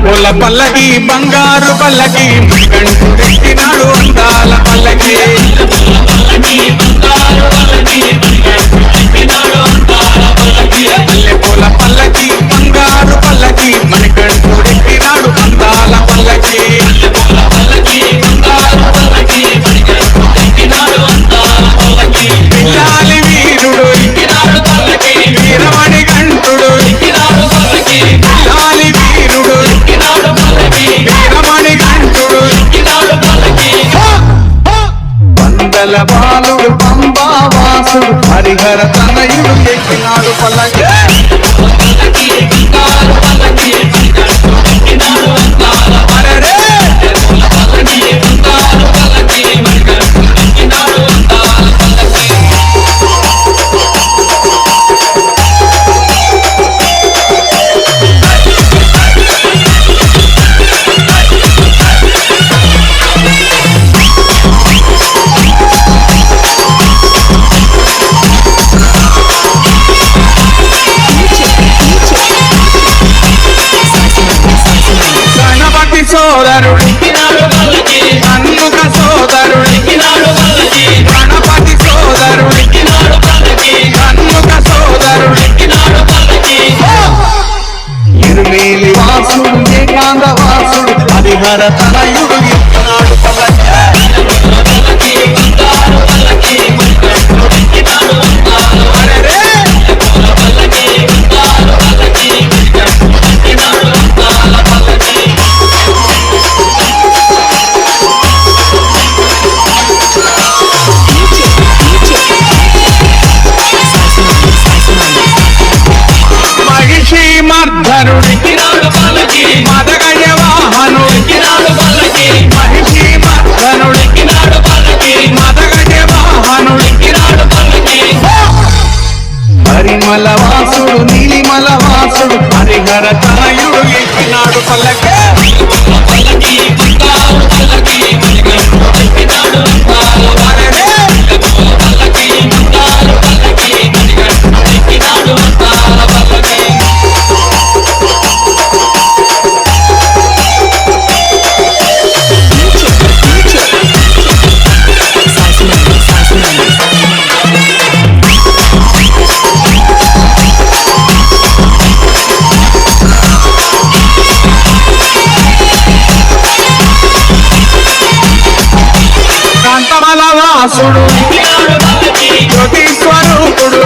పూల పల్లకి బంగారు పల్లకి మణికంఠుడెక్కినాడు అందాల పల్లకి పూల పల్లకి బంగారు పల్లకి మణికంఠుడెక్కినాడు అందాల పల్లకి పిల్లాలి వీరుడు వీరమణి గంటుడు పిల్లాలి వీరుడు వీరమణి గంటుడు వందల బాలుడు పంబావాసుడు హరిహర తనయుడు ఎక్కినాడు పల్లకి సోదరుడు అన్నుక సోదరుడు గణపతి సోదరుడు అన్నుక సోదరుడు ఇరుమేలి వాసుడు ఏకాంత వాసుడు హరిహర తనయుడు ఎక్కినాడు పల్లకి మర్ధనుడు మదగజ వాహనుడు మహిషి మర్ధనుడు మదగజ వాహనుడు హరిమల వాసుడు నీలిమల వాసుడు హరిహర తనయుడు ఎక్కినాడు పల్లకి కాంతమల వాసుడు జ్యోతి స్వరూపుడు